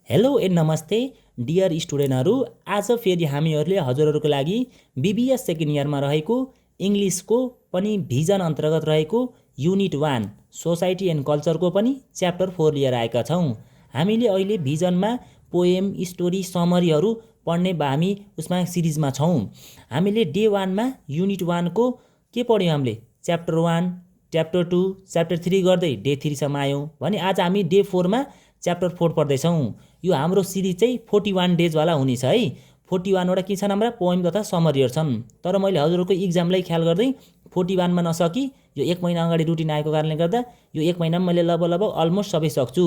Hello ए नमस्ते dear स्टुडेन्टहरू। आज फेरि हामीहरूले हजुरहरूको लागि बिबिएस सेकेन्ड इयरमा रहेको इङ्ग्लिसको पनि भिजन अन्तर्गत रहेको युनिट 1 सोसाइटी एन्ड कल्चरको पनि च्याप्टर 4 लिएर आएका छौँ। हामीले अहिले भिजनमा पोएम स्टोरी समरीहरू पढ्ने हामी उसमा सिरिजमा छौँ। हामीले डे 1मा युनिट 1को के पढ्यौँ? हामीले च्याप्टर 1 च्याप्टर 2 च्याप्टर 3 गर्दै डे 3 सम्म आयौँ भने आज हामी डे 4मा च्याप्टर 4 पढ्दैछौँ। यो हाम्रो सिरिज चाहिँ 41 डेजवाला हुनेछ है। 41वटा के छन् हाम्रा पोएम तथा समरीहरू छन्। तर मैले हजुरहरूको इक्जामलाई ख्याल गर्दै 41मा नसकी यो 1 महिना अगाडि रुटिन आएको कारणले गर्दा यो 1 महिनामा मैले लगभग अलमोस्ट सबै सक्छु।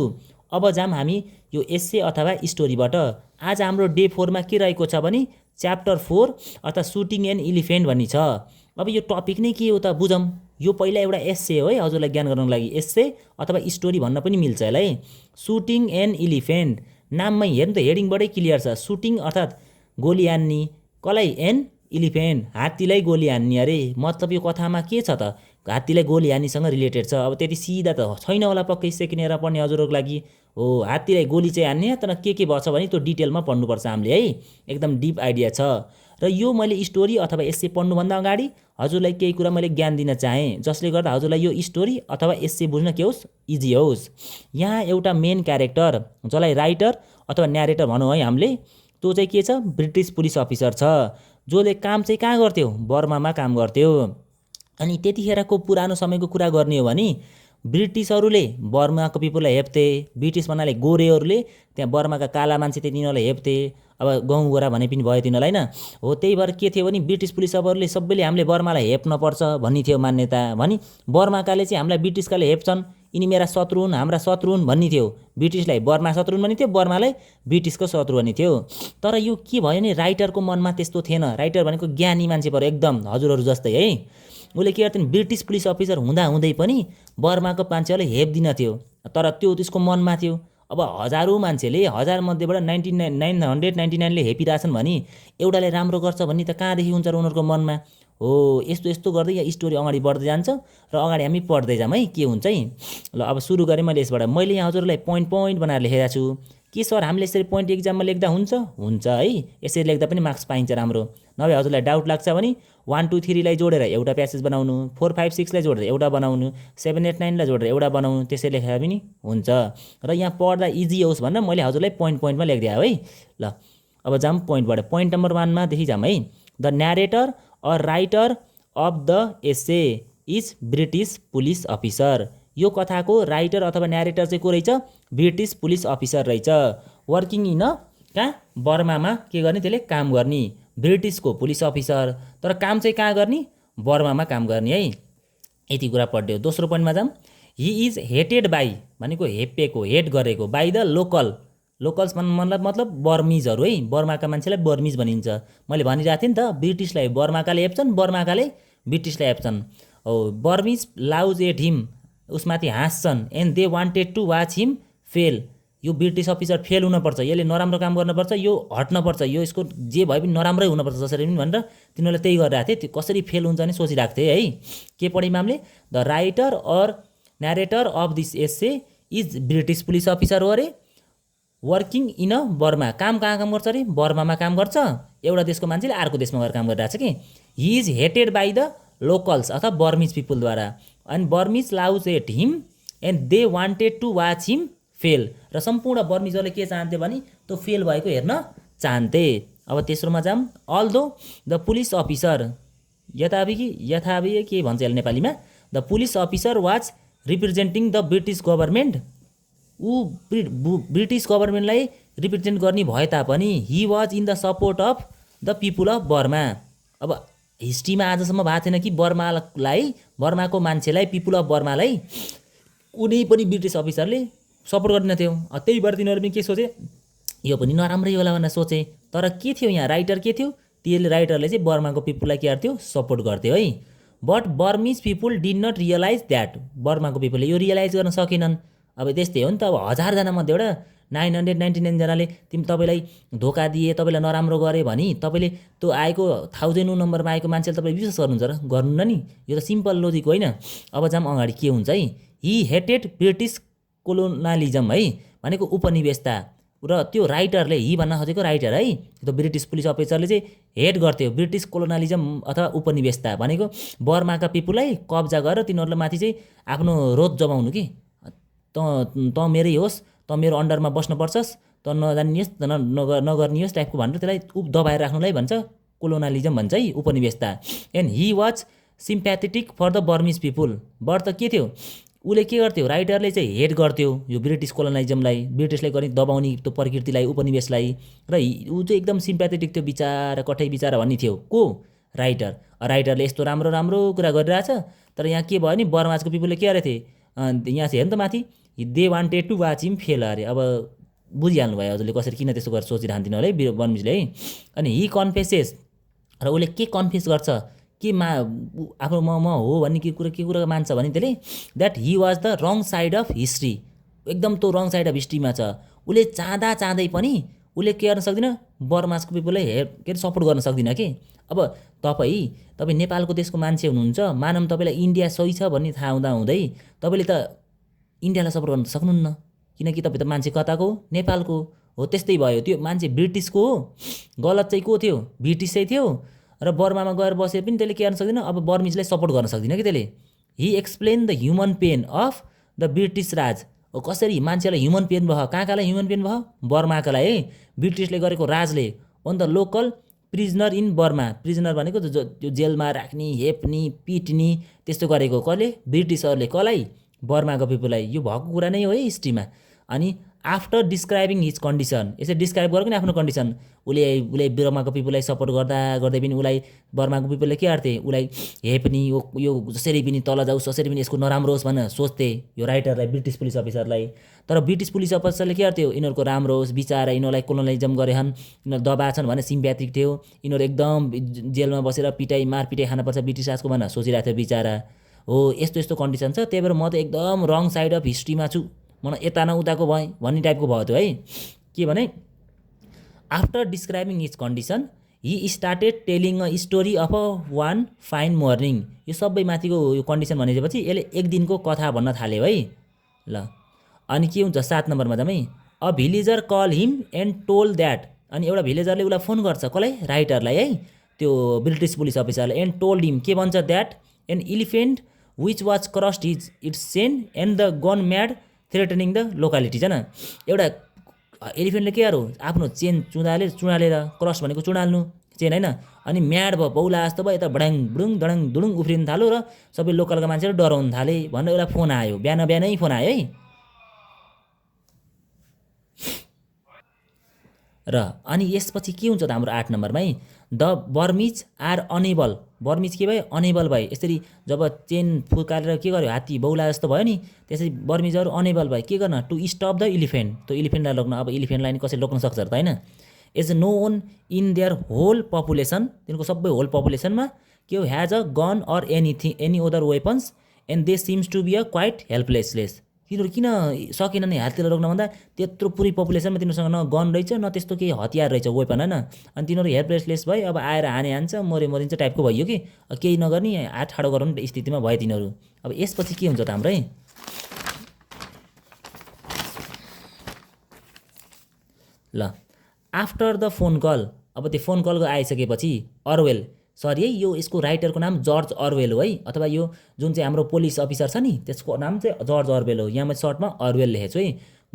अब जाम हामी यो एस्से अथवा स्टोरीबाट। आज हाम्रो डे 4मा के रहेको छ भने च्याप्टर 4 अर्थात् सुटिङ एन्ड इलिफेन्ट भन्ने छ। अब यो टपिक नै के हो त बुझौँ। यो पहिला एउटा एस्से हो है, हजुरलाई ज्ञान गराउनको लागि एस्से अथवा स्टोरी भन्न पनि मिल्छ यसलाई। सुटिङ एन्ड इलिफेन्ट नाममै हेर्नु त हेडिङबाटै क्लियर छ। सुटिङ अर्थात् गोली हान्ने, कसलाई? एन्ड इलिफेन्ट हात्तीलाई गोली हान्ने। अरे मतलब यो कथामा के छ त हात्तीलाई गोली हान्नेसँग रिलेटेड छ। अब त्यति सिधा त छैन होला पक्कै सेकेन्ड इयरमा पढ्ने हजुरहरूको लागि। हो हात्तीलाई गोली चाहिँ हान्ने, तर के भन्छ भने त्यो डिटेलमा पढ्नुपर्छ हामीले है। एकदम डिप आइडिया छ। र यो मैले स्टोरी अथवा एस्से पढ्नुभन्दा अगाडि हजुरलाई केही कुरा मैले ज्ञान दिन चाहेँ, जसले गर्दा हजुरलाई यो स्टोरी अथवा एस्से बुझ्न के होस् इजी होस्। यहाँ एउटा मेन क्यारेक्टर जसलाई राइटर अथवा न्यारेटर भनौँ है हामीले, त्यो चाहिँ के छ? ब्रिटिस पुलिस अफिसर छ, जसले काम चाहिँ कहाँ गर्थ्यो? बर्मामा काम गर्थ्यो। अनि त्यतिखेरको पुरानो समयको कुरा गर्ने हो भने ब्रिटिसहरूले बर्माको पिपुललाई हेप्थे। ब्रिटिस भन्नाले गोरेहरूले त्यहाँ बर्माका काला मान्छे थियो तिनीहरूलाई हेप्थे। अब गाउँ गोरा भने पनि भयो तिनीहरूलाई होइन। हो त्यही भएर के थियो भने ब्रिटिस पुलिस सबहरूले सबैले हामीले बर्मालाई हेप्नुपर्छ भन्ने थियो मान्यता। भने बर्माकाले चाहिँ हामीलाई ब्रिटिसकाले हेप्छन्, यिनी मेरा शत्रु हुन्, हाम्रा शत्रु हुन् भन्ने थियो। ब्रिटिसलाई बर्मा शत्रु हुन् भन्ने थियो, बर्मालाई ब्रिटिसको शत्रु भन्ने थियो। तर यो के भयो भने राइटरको मनमा त्यस्तो थिएन। राइटर भनेको ज्ञानी मान्छे पऱ्यो एकदम हजुरहरू जस्तै है। उसले के गर्थ्यो? ब्रिटिस पुलिस अफिसर हुँदै पनि बर्माको मान्छेहरूले हेप्दिन थियो। तर त्यो त्यसको मनमा थियो। अब हजारौँ मान्छेले 1000 मध्येबाट 999ले हेपिरहेछन् भने एउटाले राम्रो गर्छ भन्ने त कहाँदेखि हुन्छ र उनीहरूको मनमा। हो यस्तो यस्तो गर्दै यहाँ स्टोरी अगाडि बढ्दै जान्छ र अगाडि हामी पढ्दै जाऊँ है के हुन्छ है। ल अब सुरु गरेँ मैले यसबाट। मैले यहाँ हजुरलाई पोइन्ट पोइन्ट बनाएर लेखेको छु। के सर हामीले यसरी पोइन्ट एक्जाममा लेख्दा हुन्छ? हुन्छ है, यसरी लेख्दा पनि मार्क्स पाइन्छ राम्रो। नभए हजुरलाई डाउट लाग्छ भने 1 2 3लाई जोडेर एउटा प्यासेज बनाउनु, 4 5 6लाई जोडेर एउटा बनाउनु, 7 8 9लाई जोडेर एउटा बनाउनु, त्यसरी लेखेर पनि हुन्छ। र यहाँ पढ्दा इजी होस् भनेर मैले हजुरलाई पोइन्ट पोइन्टमा लेखिदिएँ है। ल अब जाऊँ पोइन्टबाट। पोइन्ट नम्बर 1मा देखि जाऊँ है। The narrator or writer of the essay is British police officer. यो कथाको राइटर अथवा न्यारेटर चाहिँ को रहेछ? ब्रिटिस पुलिस अफिसर रहेछ। वर्किङ इन कहाँ? बर्मामा के गर्ने? त्यसले काम गर्ने। ब्रिटिसको पुलिस अफिसर, तर काम चाहिँ कहाँ गर्ने? बर्मामा काम गर्ने है। यति कुरा पढ्यो। दोस्रो पोइन्टमा जाऊँ। हि इज हेटेड बाई भनेको हेपेको, हेट गरेको, बाई द लोकल्स मतलब बर्मिजहरू है। बर्माका मान्छेलाई बर्मिज भनिन्छ। मैले भनिरहेको थिएँ नि त ब्रिटिसलाई बर्माकाले हेप्छन्, बर्माकाले ब्रिटिसलाई हेप्छन्। हो बर्मिज लाउज एट हिम, उसमाथि हाँस्छन्। And they wanted to watch him fail. यो ब्रिटिस अफिसर फेल हुनुपर्छ, यसले नराम्रो काम गर्नुपर्छ, यो हट्नुपर्छ, यो यसको जे भए पनि नराम्रै हुनुपर्छ जसरी पनि भनेर तिनीहरूले त्यही गरिरहेको थिए। त्यो कसरी फेल हुन्छ नि सोचिरहेको थिएँ है। के पढ्यौँ हामीले? The writer or narrator of this essay is British police officer हो अरे। वर्किङ इन बर्मा, काम कहाँ काम गर्छ अरे? बर्मामा काम गर्छ। एउटा देशको मान्छेले अर्को देशमा गएर काम गरिरहेको छ कि। He is hated by the locals अथवा बर्मिज पिपुलद्वारा। And Burmese laughs at him and they wanted to watch him fail. र सम्पूर्ण बर्मिजहरूले के चाहन्थे भने त्यो फेल भएको हेर्न चाहन्थे। अब तेस्रोमा जाऊँ। अल्दो द पुलिस अफिसर यथावि के भन्छ यसले नेपालीमा? The police officer was representing the British government. ऊ ब्रिटिस गभर्मेन्टलाई रिप्रेजेन्ट गर्ने भए तापनि he was in the support of the people of Burma. अब हिस्ट्रीमा आजसम्म भएको थिएन कि बर्माको मान्छेलाई, पिपुल अफ बर्मालाई कुनै पनि ब्रिटिस अफिसरले सपोर्ट गर्दैन थियो। त्यही भएर तिनीहरू पनि के सोचे? यो पनि नराम्रै होला भनेर सोचे। तर के थियो यहाँ? राइटर के थियो? त्यसले राइटरले चाहिँ बर्माको पिपुललाई के गर्थ्यो? सपोर्ट गर्थ्यो है। But Burmese people did not realise that. बर्माको पिपुलले यो रियलाइज गर्न सकेनन्। अब त्यस्तै हो नि त। अब 1000जना मध्येबाट 999जनाले तपाईँलाई धोका दिए, तपाईँलाई नराम्रो गरे भने तपाईँले त्यो आएको 1000 नम्बरमा आएको मान्छेले तपाईँले विश्वास गर्नुहुन्छ र? गर्नुहुन्न नि। यो त सिम्पल लोजिक होइन। अब जाऊँ अगाडि के हुन्छ है। हि हेटेड ब्रिटिस कोलोनालिजम है भनेको उपनिवेशता। र त्यो राइटरले हि भन्न खोजेको राइटर है त्यो ब्रिटिस पुलिस अफिसरले चाहिँ हेड गर्थ्यो ब्रिटिस कोलोनालिजम अथवा उपनिवेशता भनेको बर्माका पिपुललाई कब्जा गरेर तिनीहरूलाई माथि चाहिँ आफ्नो रोध जमाउनु कि त मेरै होस् त मेरो अन्डरमा बस्नुपर्छस् त नजानियोस् त नगर्नियोस् टाइपको भनेर त्यसलाई दबाएर राख्नुलाई भन्छ कोलोनालिजम भन्छ है उपनिवेशता। And he was sympathetic for the Burmese people but त के थियो उसले के गर्थ्यो राइटरले चाहिँ हेड गर्थ्यो यो ब्रिटिस कोलोनालिजमलाई ब्रिटिसले गर्ने दबाउने त्यो प्रकृतिलाई उपनिवेशलाई र ऊ चाहिँ एकदम सिम्प्याथेटिक थियो बिचारा कठै बिचारा भन्ने थियो को राइटरले यस्तो राम्रो राम्रो कुरा गरिरहेछ तर यहाँ के भयो नि बर्माजको पिपुलले के गरेको थिए यहाँ चाहिँ हेर्नु त माथि they wanted to watch him fail अरे अब बुझिहाल्नु भयो हजुरले कसरी किन त्यस्तो गरेर सोचिरहन्थिन होला है बर्मिजले है। अनि हि कन्फेसेस र उसले के कन्फेस गर्छ के आफ्नो म हो भन्ने के कुरा मान्छ भने त्यसले that he was the wrong side of history एकदम त्यो रङ साइड अफ हिस्ट्रीमा छ उसले चाहँदै पनि उसले के गर्न सक्दिन बर्माजको पिपुललाई के अरे सपोर्ट गर्न सक्दिन कि। अब तपाईँ नेपालको देशको मान्छे हुनुहुन्छ मानौँ तपाईँलाई इन्डिया सही छ भन्ने थाहा हुँदै तपाईँले त इन्डियालाई सपोर्ट गर्न सक्नुहुन्न किनकि तपाईँ त मान्छे कताको नेपालको हो त्यस्तै भयो त्यो मान्छे ब्रिटिसको हो गलत चाहिँ को थियो ब्रिटिस चाहिँ थियो र बर्मामा गएर बसे पनि त्यसले के गर्न सक्दैन अब बर्मिजलाई सपोर्ट गर्न सक्दिन कि त्यसले। He explain the human pain of the British Raj कसरी मान्छेलाई ह्युमन पेन भयो कहाँकालाई ह्युमन पेन भयो बर्माकालाई है ब्रिटिसले गरेको राजले on the local prisoner in Burma prisoner भनेको त्यो जेलमा राख्ने हेप्ने पिट्ने त्यस्तो गरेको कसले ब्रिटिसहरूले कसलाई बर्माको पिपुललाई यो भएको कुरा नै हो है हिस्ट्रीमा। अनि आफ्टर डिस्क्राइबिङ हिज कन्डिसन यसरी डिस्क्राइब गरेको नि आफ्नो कन्डिसन उसले बर्माको पिपुललाई सपोर्ट गर्दै पनि उसलाई बर्माको पिपुलले के गर्थे उसलाई हेप्ने यो जसरी पनि तल जाओस् जसरी पनि यसको नराम्रो होस् भनेर सोच्थे यो राइटरलाई ब्रिटिस पुलिस अफिसरलाई। तर ब्रिटिस पुलिस अफिसरले के गर्थ्यो यिनीहरूको राम्रो होस् बिचारा यिनीहरूलाई कोलोनालिजम गरेछन् यिनीहरू दबाछन् भनेर सिम्प्याथिक थियो यिनीहरू एकदम जेलमा बसेर मारपिटाइ खानुपर्छ ब्रिटिस राजको भनेर सोचिरहेको थियो बिचारा हो यस्तो कन्डिसन छ त्यही भएर म त एकदम रङ साइड अफ हिस्ट्रीमा छु मलाई यता न उताको भएँ भन्ने टाइपको भयो त्यो है। के भने after describing his condition he started telling a story of a one fine morning यो सबै माथिको यो कन्डिसन भनेपछि यसले एक दिनको कथा भन्न थाल्यो है ल। अनि के हुन्छ 7 नम्बरमा जम्मै a villager call him and told that अनि एउटा भिलेजरले उसलाई फोन गर्छ कसलाई राइटरलाई है त्यो ब्रिटिस पुलिस अफिसरले एन्ड टोल्ड हिम के भन्छ that an elephant which was crossed its chain and the gone mad threatening the locality छैन एउटा एलिफेन्टले के गरौँ आफ्नो चेन चुडालेर क्रस भनेको चुडाल्नु चेन होइन अनि म्याड भयो बौला जस्तो भयो यता बडाङ बुडुङ दडाङ दुडुङ उफ्रिनु थाल्यो र सबै लोकलका मान्छेहरू डराउनु थाले भनेर एउटा फोन आयो बिहानै फोन आयो है। र अनि यसपछि के हुन्छ त हाम्रो 8 नम्बरमै the Burmese are unable Burmese के भयो अनेबल भयो यसरी जब चेन फुकालेर के गर्यो हात्ती बौला जस्तो भयो नि त्यसरी बर्मिजहरू अनेबल भयो के गर्न टु स्टप द इलिफेन्ट त्यो इलिफेन्टलाई रोक्न अब इलिफेन्टलाई नि कसरी रोक्न सक्छ त होइन is known in their whole population तिनीहरूको सबै होल पपुलेसनमा के हो has a gun or any other weapons and they seems to be a quite helplessness तिनीहरू किन सकेन नि हाततिर रोक्न भन्दा त्यत्रो पुरै पपुलेसनमा तिनीहरूसँग न गन रहेछ न त्यस्तो केही हतियार रहेछ वेपन होइन अनि तिनीहरू हेल्पलेसलेस भयो अब आएर हान्छ मरिन्छ टाइपको भयो कि केही नगर्ने हात ठाडो गराउने स्थितिमा भयो तिनीहरू। अब यसपछि के हुन्छ त हाम्रो है ल आफ्टर द फोन कल अब त्यो फोन कल आइसकेपछि अर्वेल सरी है यो यसको राइटरको नाम जर्ज अर्वेल हो है अथवा यो जुन चाहिँ हाम्रो पुलिस अफिसर छ नि त्यसको नाम चाहिँ जर्ज अर्वेल हो यहाँ मैले सर्टमा अर्वेल लेखेको छु है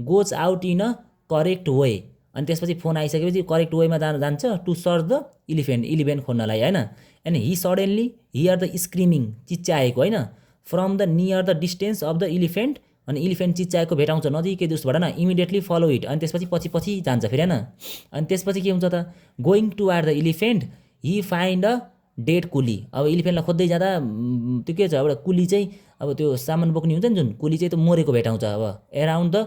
goes out in a correct way अनि त्यसपछि फोन आइसकेपछि करेक्ट वेमा जान्छ टु सर्च द इलिफेन्ट खोज्नलाई होइन and he suddenly hear the screaming चिच्चाएको होइन from the near the distance of the elephant अनि इलिफेन्ट चिच्चाएको भेटाउँछ नजिकै दुसबाट न इमिडिएटली फलो इट अनि त्यसपछि पछि जान्छ फेरि होइन अनि त्यसपछि के हुन्छ त going toward the elephant he find a dead coolie अब इलिफेन्टलाई खोज्दै जाँदा त्यो के छ एउटा कुली चाहिँ अब त्यो सामान बोक्ने हुन्छ नि जुन कुली चाहिँ त मरेको भेटाउँछ अब around the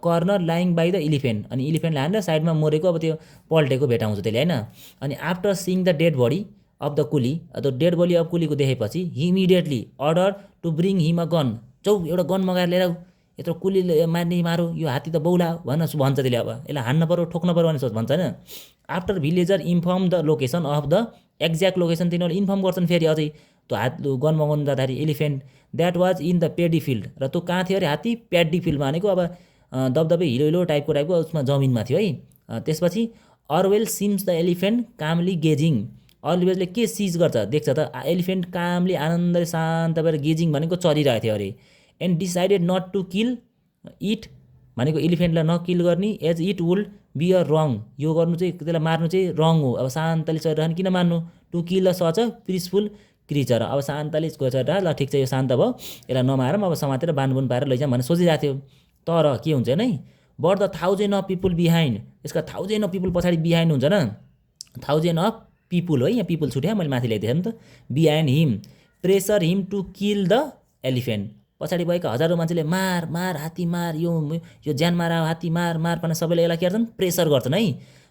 corner lying by the elephant अनि इलिफेन्टलाई हानेर साइडमा मरेको अब त्यो पल्टेको भेटाउँछ त्यसले होइन अनि after seeing the dead body of the coolie त्यो डेड बडी अफ कुलीको देखेपछि he immediately order to bring him a gun एउटा गन मगाएर लिएर आऊ यत्रो कुलीले मारो यो हात्ती त बौला भन्छ त्यसले अब यसलाई हान्न पऱ्यो ठोक्न पऱ्यो भने भन्छ होइन। After villager inform the location of the exact location तिनीहरूले इन्फर्म गर्छन् फेरि अझै त्यो गन मगाउनु जाँदाखेरि elephant that was in the pedi field र त्यो कहाँ थियो अरे हात्ती प्याडी फिल्डमा भनेको अब दबदबे हिलो टाइपको उसमा जमिनमा थियो है। त्यसपछि अर्वेल सिम्स द एलिफेन्ट कामली गेजिङ। अर्वेलले के सिज गर्छ देख्छ त एलिफेन्ट कामली आनन्दले शान्त भएर गेजिङ भनेको चलिरहेको थियो अरे। And decided not to kill it भनेको एलिफेन्टलाई नकिल गर्ने as it would be a wrong. यो गर्नु चाहिँ त्यसलाई मार्नु चाहिँ रङ हो। अब शान्तले चलिरहने किन मार्नु? To kill such a peaceful creature. अब शान्तले चलिरह ल ठिक छ यो शान्त भयो यसलाई नमारौँ अब समातेर बानबुन पारेर लैजाउँ भनेर सोचिरहेको थियो। तर के हुन्छ नै but the 1000 of people behind. यसका 1000 अफ पिपुल पछाडि बिहाइन्ड हुन्छ न 1000 अफ पिपुल हो यहाँ पिपुल छुट्या मैले माथि ल्याइदिएँ नि त। Behind him pressure him to kill the elephant. पछाडि भएका हजारौँ मान्छेले मार मार हात्ती मार यो ज्यान मार हात्ती मार मार पार्न सबैले यसलाई के गर्छन् प्रेसर गर्छन् है।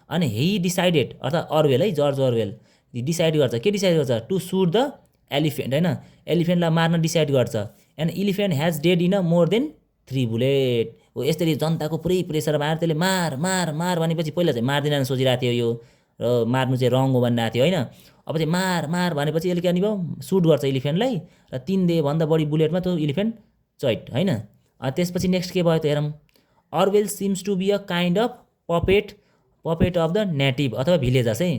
अनि हि डिसाइडेड अर्थात् अर्वेल है जर्ज अर्वेल डिसाइड गर्छ के डिसाइड गर्छ टु सुट द एलिफेन्ट होइन एलिफेन्टलाई मार्न डिसाइड गर्छ। And elephant has dead in more than 3 bullet. हो यसरी जनताको पुरै प्रेसर मार त्यसले मार मार मार भनेपछि पहिला चाहिँ मार्दिन सोचिरहेको थियो यो र मार्नु चाहिँ रङ हो भनिरहेको थियो होइन। अब चाहिँ मार मार भनेपछि यसले के गर्ने भयो सुट गर्छ एलिफेन्टलाई र 3 भन्दा बढी बुलेटमा त्यो एलिफेन्ट चैट होइन। त्यसपछि नेक्स्ट के भयो त हेरौँ। Orwell seems to be a kind of puppet of the native अथवा भिलेजर्स है।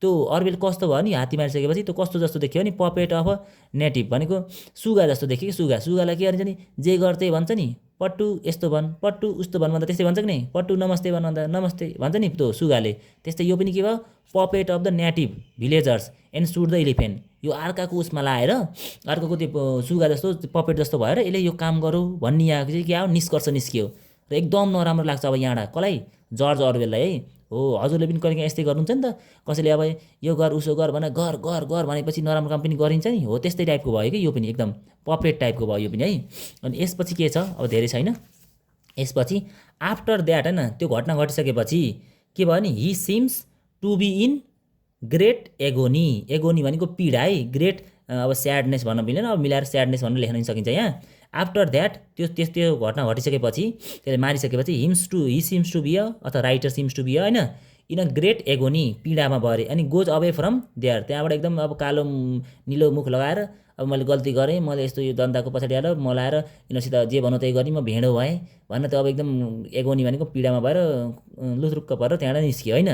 त्यो अर्वेल कस्तो भयो नि हात्ती मारिसकेपछि त्यो कस्तो जस्तो देखियो नि पपेट अफ अ नेटिभ भनेको सुगा जस्तो देखियो कि सुगालाई के गरिन्छ नि जे गर्दै भन्छ नि पट्टु यस्तो भन् पट्टु उस्तो भन् भन्दा त्यस्तै भन्छ कि नै पट्टु नमस्ते भन् भन्दा नमस्ते भन्छ नि त्यो सुगाले। त्यस्तै यो पनि के भयो puppet of the native villagers and shoot the elephant. यो अर्काको उसमा लाएर अर्काको त्यो सुगा जस्तो पपेट जस्तो भएर यसले यो काम गरौँ भन्ने यहाँ चाहिँ के आयो निष्कर्ष निस्कियो र एकदम नराम्रो लाग्छ अब यहाँबाट कसलाई जर्ज अर्वेललाई है। हो हजुरले पनि कहिले यस्तै गर्नुहुन्छ नि त कसैले अब यो गर उसो गर भने गर गर गर भनेपछि नराम्रो काम पनि गरिन्छ नि हो त्यस्तै टाइपको भयो कि यो पनि एकदम पपेट टाइपको भयो यो पनि है। अनि यसपछि के छ अब धेरै छैन। यसपछि आफ्टर द्याट होइन त्यो घटना घटिसकेपछि के भयो नि he seems to be in great agony. Agony भनेको पीडा है ग्रेट अब स्याडनेस भन्न मिलेन अब मिलाएर स्याडनेस भनेर लेख्न सकिन्छ यहाँ। आफ्टर द्याट त्यो घटना घटिसकेपछि त्यसले मारिसकेपछि हि सिम्स टु बी अथवा राइटर सिम्स टु बी होइन इन अ ग्रेट एगोनी पीडामा भरे। अनि गोज अवे फ्रम देयर त्यहाँबाट एकदम अब कालो निलो मुख लगाएर अब मैले गल्ती गरेँ मैले यस्तो यो जनताको पछाडि आएर मलाएर यिनीहरूसित जे भन्नु त्यही गर्ने म भेडो भएँ भन्न त अब एकदम एगोनी भनेको पीडामा भएर लुथरुक्क परेर त्यहाँबाट निस्क्यो होइन।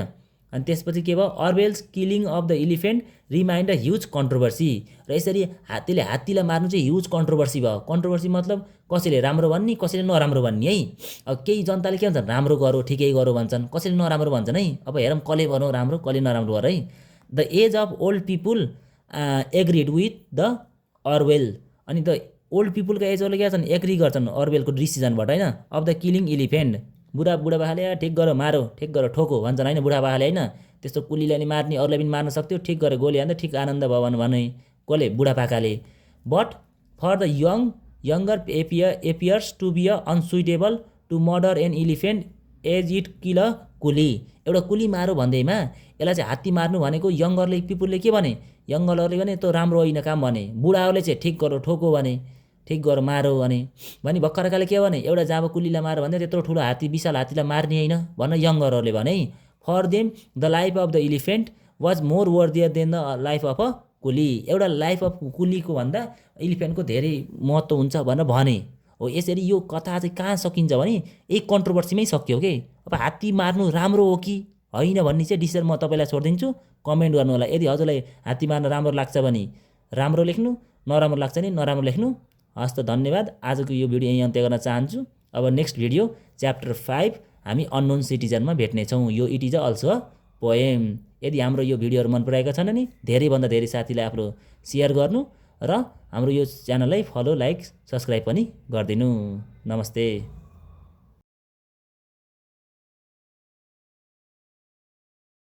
अनि त्यसपछि के भयो Orwell's killing of the elephant remind a huge controversy. र यसरी हात्तीलाई मार्नु चाहिँ ह्युज कन्ट्रोभर्सी भयो। कन्ट्रोभर्सी मतलब कसैले राम्रो भन्ने कसैले नराम्रो भन्ने है। अब केही जनताले के भन्छन् राम्रो गरौँ ठिकै गरौँ भन्छन् कसैले नराम्रो भन्छन् है। अब हेरौँ कसले भनौँ राम्रो कसले नराम्रो गर है। The age of old people agreed with the Orwell. अनि द ओल्ड पिपुलका एजहरूले के छन् एग्री गर्छन् अर्वेलको डिसिजनबाट होइन। अफ द किलिङ एलिफेन्ट बुढापाकाले ठिक गर मारो ठिक गर ठोको भन्छन् होइन बुढापाकाले होइन। त्यस्तो कुलीलाई नि मार्ने अरूलाई पनि मार्न सक्थ्यो ठिक गरेर गोली हान्दा ठिक आनन्द भयो भने कसले बुढापाकाले। But for the younger appears to be a unsuitable to murder an elephant as it kill a coolie. एउटा कुली मारो भन्दैमा यसलाई चाहिँ हात्ती मार्नु भनेको यङ्गरले पिपुलले के भने यङ्गरहरूले भने त्यो राम्रो होइन काम भने बुढाहरूले चाहिँ ठिक गर ठोको भने ठिक गर मारो भने भर्खरकाले के भने एउटा जाब कुलीलाई मारो भने त्यत्रो ठुलो हात्ती विशाल हात्तीलाई मार्ने होइन भन्न यङ्गरहरूले भने। For them the life of the elephant was more worthier than the life of a coolie. एउटा लाइफ अफ कुलीको भन्दा एलिफेन्टको धेरै महत्त्व हुन्छ भनेर भने हो। यसरी यो कथा चाहिँ कहाँ सकिन्छ भने एक कन्ट्रोभर्सीमै सक्यो कि अब हात्ती मार्नु राम्रो हो कि होइन भन्ने चाहिँ डिसिजन म तपाईँलाई छोडिदिन्छु कमेन्ट गर्नु होला। यदि हजुरलाई हात्ती मार्न राम्रो लाग्छ भने राम्रो लेख्नु नराम्रो लाग्छ भने नराम्रो लेख्नु। हस् त धन्यवाद। आजको यो भिडियो यहीँ अन्त्य गर्न चाहन्छु। अब नेक्स्ट भिडियो च्याप्टर 5 हामी अननोन सिटिजनमा भेट्नेछौँ। यो it is also a poem. यदि हाम्रो यो भिडियोहरू मन पराएका छन् भने धेरैभन्दा धेरै साथीलाई आफ्नो सेयर गर्नु र हाम्रो यो च्यानललाई फलो लाइक सब्सक्राइब पनि गरिदिनु। नमस्ते।